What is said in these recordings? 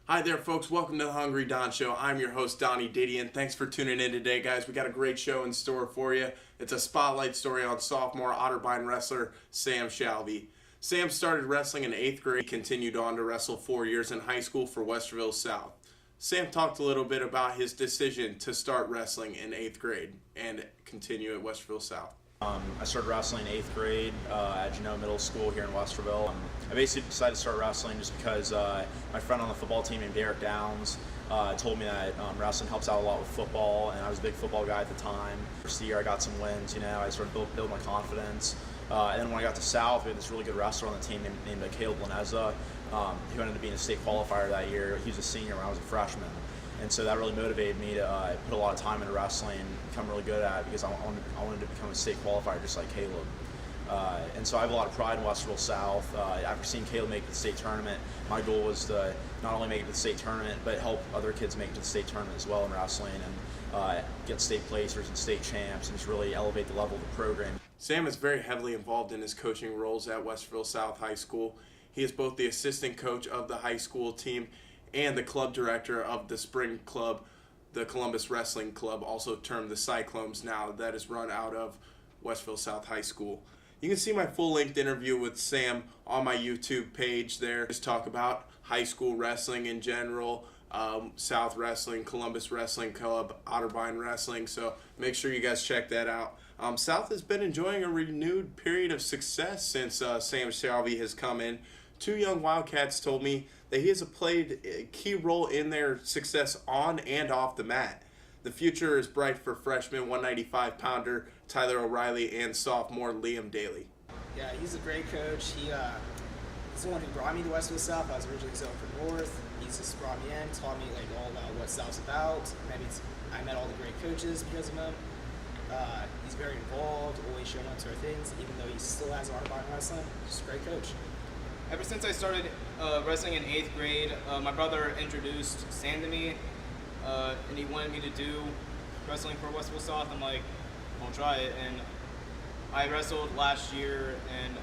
Hi there, folks. Welcome to the Hungry Don Show. I'm your host, Donnie Didion. Thanks for tuning in today, guys. We got a great show in store for you. It's a spotlight story on sophomore Otterbein wrestler Sam Shalvey. Sam started wrestling in 8th grade, continued on to wrestle 4 years in high school for Westerville South. Sam talked a little bit about his decision to start wrestling in 8th grade and continue at Westerville South. I started wrestling in 8th grade at Middle School here in Westerville. I basically decided to start wrestling just because my friend on the football team named Derek Downs told me that wrestling helps out a lot with football, and I was a big football guy at the time. First year I got some wins, I started build my confidence. And then when I got to South, we had this really good wrestler on the team named Caleb Laneza, who ended up being a state qualifier that year. He was a senior when I was a freshman. And so that really motivated me to put a lot of time into wrestling and become really good at it, because I wanted to become a state qualifier just like Caleb. And so I have a lot of pride in Westerville South. After seeing Caleb make the state tournament, my goal was to not only make it to the state tournament, but help other kids make it to the state tournament as well in wrestling, and get state placers and state champs, and just really elevate the level of the program. Sam is very heavily involved in his coaching roles at Westerville South High School. He is both the assistant coach of the high school team and the club director of the spring club, the Columbus Wrestling Club, also termed the Cyclones now, that is run out of Westerville South High School. You can see my full-length interview with Sam on my YouTube page there. Just talk about high school wrestling in general, South Wrestling, Columbus Wrestling Club, Otterbein Wrestling, so make sure you guys check that out. South has been enjoying a renewed period of success since Sam Shalvey has come in. Two young Wildcats told me that he has played a key role in their success on and off the mat. The future is bright for freshman 195-pounder Tyler O'Reilly and sophomore Liam Daly. Yeah, he's a great coach. He's the one who brought me to Westville South. I was originally zoned for North. He's just brought me in, taught me all about what South's about. I met all the great coaches because of him. He's very involved, always showing up to our things, even though he still has Otterbein wrestling. Just a great coach. Ever since I started wrestling in 8th grade, my brother introduced Sam to me, and he wanted me to do wrestling for Westville South. I'm like, I'll try it. And I wrestled last year, and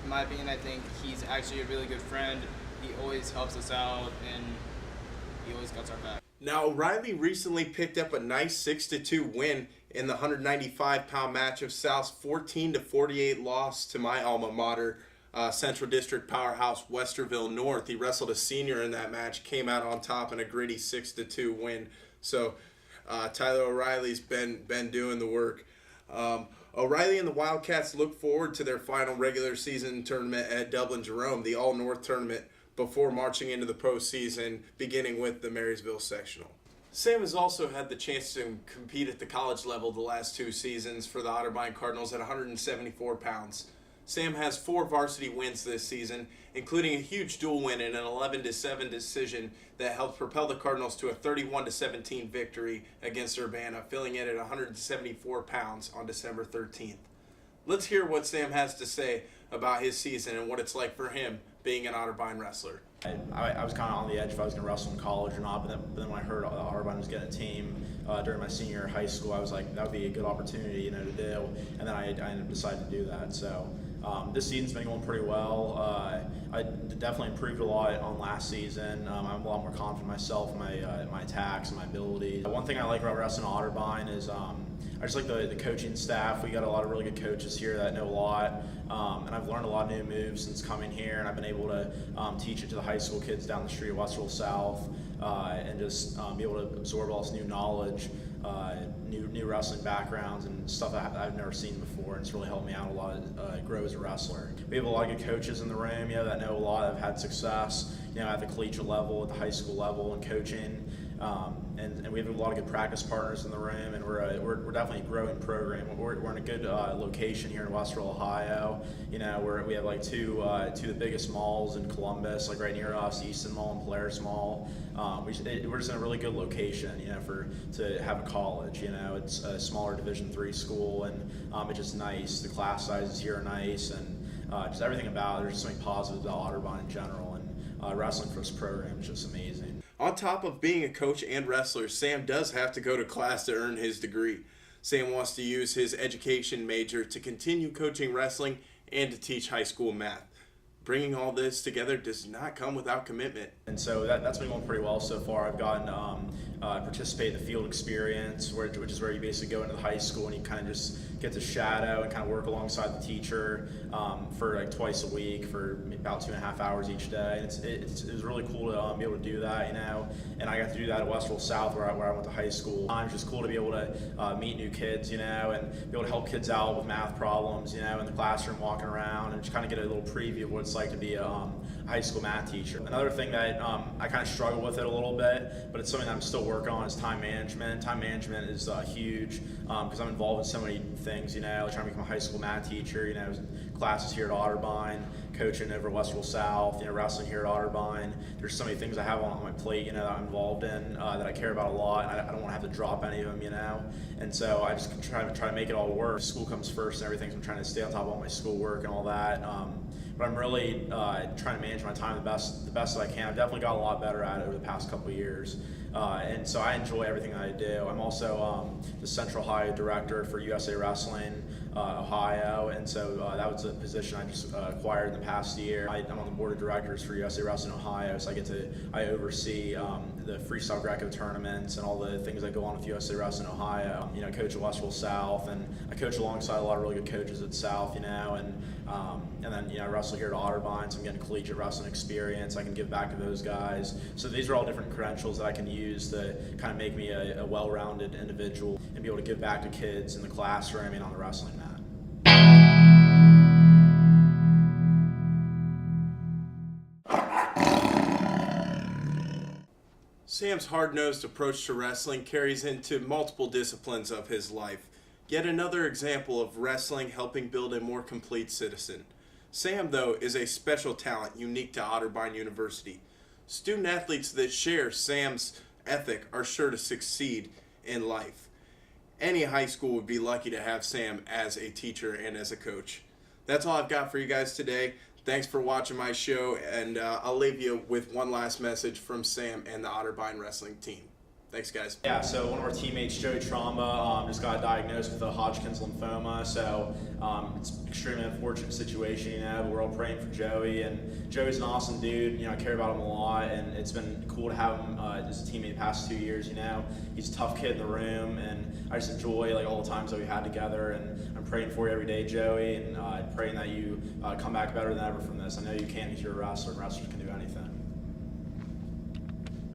in my opinion, I think he's actually a really good friend. He always helps us out, and he always got our back. Now, O'Reilly recently picked up a nice 6-2 win in the 195-pound match of South's 14-48 loss to my alma mater, Central District powerhouse Westerville North. He wrestled a senior in that match, came out on top in a gritty 6-2 win. So Tyler O'Reilly's been doing the work. O'Reilly and the Wildcats look forward to their final regular season tournament at Dublin Jerome, the All-North tournament, before marching into the postseason, beginning with the Marysville Sectional. Sam has also had the chance to compete at the college level the last 2 seasons for the Otterbein Cardinals at 174 pounds. Sam has 4 varsity wins this season, including a huge dual win in an 11-7 decision that helped propel the Cardinals to a 31-17 victory against Urbana, filling in at 174 pounds on December 13th. Let's hear what Sam has to say about his season and what it's like for him being an Otterbein wrestler. I was kind of on the edge if I was going to wrestle in college or not, but then when I heard Otterbein was getting a team during my senior year of high school, I was like, that would be a good opportunity, to do, and then I ended up deciding to do that. So this season's been going pretty well. I definitely improved a lot on last season. I'm a lot more confident in myself, my attacks, and my abilities. One thing I like about wrestling Otterbein is I just like the coaching staff. We got a lot of really good coaches here that know a lot, and I've learned a lot of new moves since coming here, and I've been able to teach it to the high school kids down the street at Westerville South, and just be able to absorb all this new knowledge, new wrestling backgrounds, and stuff that I've never seen before, and it's really helped me out a lot, grow as a wrestler. We have a lot of good coaches in the room, that know a lot, have had success, at the collegiate level, at the high school level, and coaching. And we have a lot of good practice partners in the room, and we're definitely a growing program. We're in a good location here in Westerville, Ohio. Where we have two of the biggest malls in Columbus, right near us, Easton Mall and Polaris Mall. We're just in a really good location, to have a college. It's a smaller Division III school, and it's just nice. The class sizes here are nice, and just everything about it. There's just something positive about Otterbein in general, and wrestling for this program is just amazing. On top of being a coach and wrestler, Sam does have to go to class to earn his degree. Sam wants to use his education major to continue coaching wrestling and to teach high school math. Bringing all this together does not come without commitment. And so that's been going pretty well so far. I've gotten participate in the field experience, which is where you basically go into the high school and you kind of just get to shadow and kind of work alongside the teacher for like twice a week for about 2.5 hours each day. And it was really cool to be able to do that, you know. And I got to do that at Westville South where I went to high school. It's just cool to be able to meet new kids, you know, and be able to help kids out with math problems, you know, in the classroom, walking around, and just kind of get a little preview of what it's like to be a high school math teacher. Another thing that I kind of struggle with it a little bit, but it's something that I'm still working on, is time management. Time management is huge because I'm involved in so many things, you know, trying to become a high school math teacher, you know, classes here at Otterbein, coaching over at Westville South, you know, wrestling here at Otterbein. There's so many things I have on my plate, you know, that I'm involved in that I care about a lot, and I don't want to have to drop any of them, you know. And so I just try to make it all work. School comes first and everything, so I'm trying to stay on top of all my schoolwork and all that. But I'm really trying to manage my time the best that I can. I've definitely got a lot better at it over the past couple of years. And so I enjoy everything that I do. I'm also the Central Ohio Director for USA Wrestling Ohio, and so that was a position I just acquired in the past year. I'm on the board of directors for USA Wrestling Ohio, so I oversee the freestyle Greco tournaments and all the things that go on with USA Wrestling Ohio. You know, I coach at Westville South, and I coach alongside a lot of really good coaches at South, you know, and then, you know, I wrestle here at Otterbein, so I'm getting collegiate wrestling experience. I can give back to those guys. So these are all different credentials that I can use to kind of make me a well-rounded individual and be able to give back to kids in the classroom and on the wrestling mat. Sam's hard-nosed approach to wrestling carries into multiple disciplines of his life. Yet another example of wrestling helping build a more complete citizen. Sam, though, is a special talent unique to Otterbein University. Student athletes that share Sam's ethic are sure to succeed in life. Any high school would be lucky to have Sam as a teacher and as a coach. That's all I've got for you guys today. Thanks for watching my show, and I'll leave you with one last message from Sam and the Otterbein wrestling team. Thanks, guys. Yeah, so one of our teammates, Joey Tromba, just got diagnosed with a Hodgkin's lymphoma, so it's an extremely unfortunate situation, you know, but we're all praying for Joey, and Joey's an awesome dude, you know, I care about him a lot, and it's been cool to have him as a teammate the past 2 years, you know. He's a tough kid in the room, and I just enjoy, like, all the times that we had together, and I'm praying for you every day, Joey, and praying that you come back better than ever from this. I know you can, because you're a wrestler, and wrestlers can do anything.